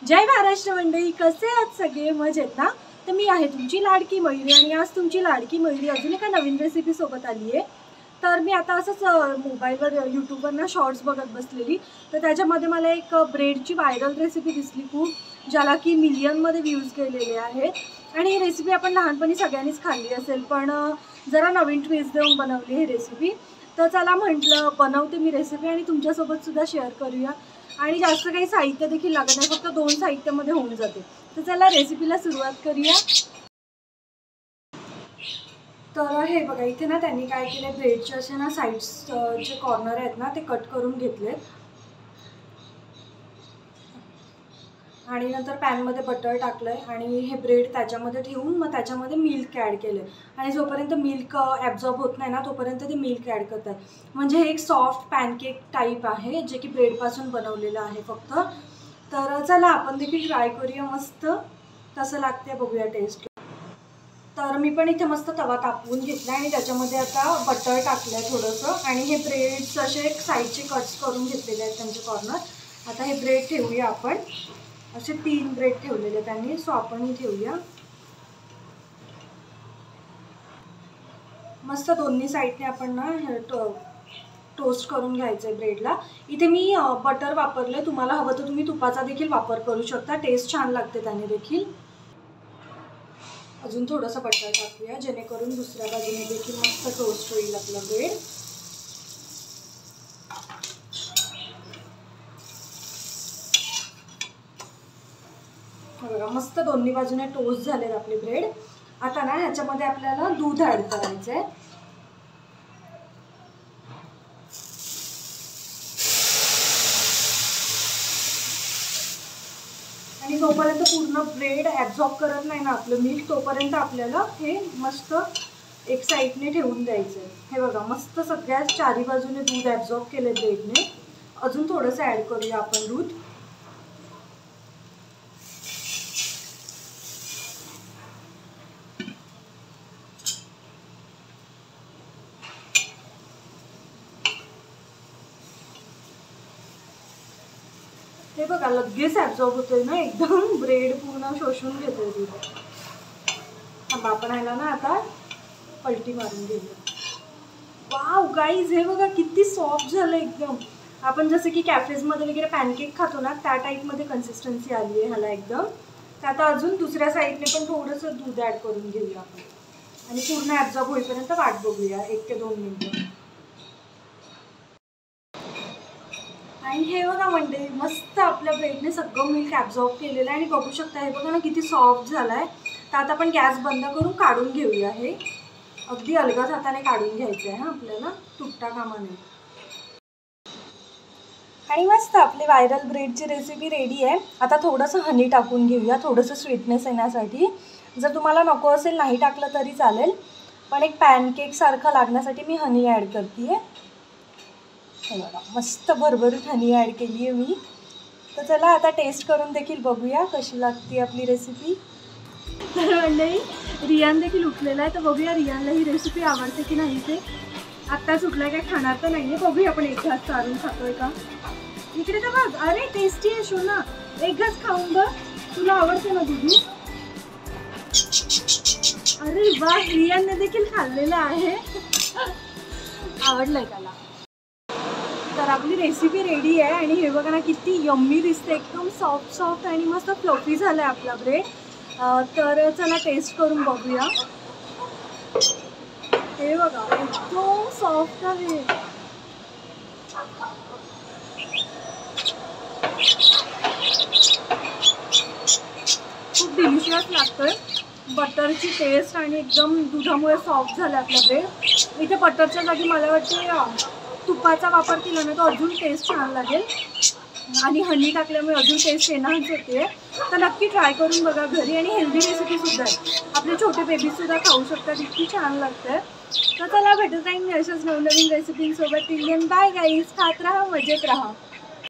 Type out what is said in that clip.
जय महाराष्ट्र मंडळी, कसे आहात सगळे? मजेत ना? तर मी आहे तुमची लाडकी मयुरी आणि आज तुमची लाडकी मयुरी अजून एका नवीन रेसिपी सोबत आली आहे। तर मी आता असंच मोबाईलवर यूट्यूबवर ना शॉर्ट्स बघत बसलेली, तर त्याच्यामध्ये मला एक ब्रेडची व्हायरल रेसिपी दिसली खूप, ज्याला की मिलियनमध्ये व्ह्यूज गेलेले आहेत। आणि ही रेसिपी आपण लहानपणी सगळ्यांनीच खाल्ली असेल, पण जरा नवीन ट्विस्ट देऊन बनवली ही रेसिपी। तर चला म्हटलं बनवते मी रेसिपी आणि तुमच्यासोबत सुद्धा शेअर करूया। आणि जास्त काही साहित्य देखील लागत नाही, फक्त 2 साहित्यामध्ये होऊन जाते। तर चला रेसिपीला सुरुवात करूया। तर हे बघा, इथे ना त्यांनी काय केले, ब्रेडचे असे ना साइड्स जे कॉर्नर आहेत ना ते कट करून घेतलेत आणि नंतर पॅनमध्ये बटर टाकलंय आणि हे ब्रेड त्याच्यामध्ये ठेवून मग त्याच्यामध्ये मिल्क ॲड केलं आणि जोपर्यंत मिल्क ॲब्झॉर्ब होत नाही ना तोपर्यंत ते मिल्क ॲड करतात। म्हणजे हे एक सॉफ्ट पॅनकेक टाईप आहे जे की ब्रेडपासून बनवलेलं आहे फक्त। तर चला आपण देखील ट्राय करूया, मस्त कसं लागते बघूया टेस्ट। तर मी पण इथे मस्त तवा तापवून घेतला आणि त्याच्यामध्ये आता बटर टाकलं आहे थोडंसं आणि हे ब्रेड्स असे साईडचे कट्स करून घेतलेले आहेत त्यांचे कॉर्नर। आता हे ब्रेड ठेवूया आपण, असे 3 ब्रेड ठेवलेले त्यांनी, सो आपणही ठेवूया। मस्त दोन्ही साईडने आपण ना टोस्ट करून घ्यायचं आहे ब्रेडला। इथे मी बटर वापरलं, तुम्हाला हवं तर तुम्ही तुपाचा देखील वापर करू शकता, टेस्ट छान लागते त्याने देखील। अजून थोडंसं बटर टाकूया जेणेकरून दुसऱ्या बाजूने देखील मस्त टोस्ट होईल आपलं ब्रेड। बघा मस्त दोन्ही बाजूने टोस्ट झालेत आपले ब्रेड। आता ना ह्याच्यामध्ये आपल्याला दूध ॲड करायचं आहे। आणि जोपर्यंत पूर्ण ब्रेड ॲब्झॉर्ब करत नाही ना आपलं मिल्क, तोपर्यंत आपल्याला हे मस्त एक साईडने ठेवून द्यायचं आहे। हे बघा मस्त सगळ्या चारी बाजूने दूध ॲब्झॉर्ब केले ब्रेडने। अजून थोडंसं ॲड करूया आपण दूध। हे बघा लगेच ॲब्झॉर्ब होतोय ना, एकदम ब्रेड पूर्ण शोषून घेतोय दूध। आपण ह्याला ना आता पलटी मारून घेऊया। वाव गाईज, हे बघा किती सॉफ्ट झालं एकदम। आपण जसं की कॅफेजमध्ये वगैरे पॅनकेक खातो ना त्या टाईपमध्ये कन्सिस्टन्सी आली आहे ह्याला एकदम। तर आता अजून दुसऱ्या साईडने पण थोडंसं दूध ॲड करून घेऊया आपण आणि पूर्ण ॲब्झॉर्ब होईपर्यंत वाट बघूया 1 ते 2 मिनिटं। आणि हे बघा मंडळी, मस्त आपल्या ब्रेडने सगळं मिल्क ॲब्झॉर्ब केलेलं आहे आणि बघू शकता हे बघा ना किती सॉफ्ट झालं आहे। तर आता आपण गॅस बंद करून काढून घेऊया। हे अगदी अलगद हाताने काढून घ्यायचं आहे आपल्याला, तुटता कामा नये। आणि मस्त आपली व्हायरल ब्रेडची रेसिपी रेडी आहे। आता थोडंसं हनी टाकून घेऊया, थोडंसं स्वीटनेस येण्यासाठी। जर तुम्हाला नको असेल नाही टाकलं तरी चालेल, पण एक पॅनकेकसारखं लागण्यासाठी मी हनी ॲड करते आहे। हे बघा मस्त भरभरीत हनी ॲड केली आहे मी। तर चला आता टेस्ट करून देखील बघूया कशी लागते आपली रेसिपी। तर मंडळी रियान देखील उठलेला आहे, तर बघूया रियानला ही रेसिपी आवडते की नाही ते। आत्ताच उठलाय, काय खाणार तर नाही आहे, बघूया आपण एक घास चारून खातोय का। इकडे तर बघ, अरे टेस्टी आहे शोना, एक घास खाऊन बघ, तुला आवडते ना दीदी? अरे वा, रियानने देखील खाल्लेलं आहे, आवडलंय त्याला। तर आपली रेसिपी रेडी आहे आणि हे बघा ना किती यम्मी दिसते, एकदम सॉफ्ट सॉफ्ट आणि मस्त फ्लफी झाला आहे आपला ब्रेड। तर चला टेस्ट करून बघूया। हे बघा एकदम सॉफ्ट आहे, खूप डिलिशियस लागतोय। बटरची टेस्ट आणि एकदम दुधामुळे सॉफ्ट झालं आपलं ब्रेड। इथे बटरच्या जागी मला वाटते तुपाचा वापर केला ना तो अजून टेस्ट छान लागेल आणि हनी टाकल्यामुळे अजून टेस्ट एनहान्स होते। तर नक्की ट्राय करून बघा घरी, आणि हेल्दी रेसिपीसुद्धा आहे, आपले छोटे बेबीसुद्धा खाऊ शकतात, इतकी छान लागतं। तर चला भेटत राहीन मी अशाच नवनवीन रेसिपींसोबत। टिल देन बाय गाईज, खात राहा, मजेत राहा।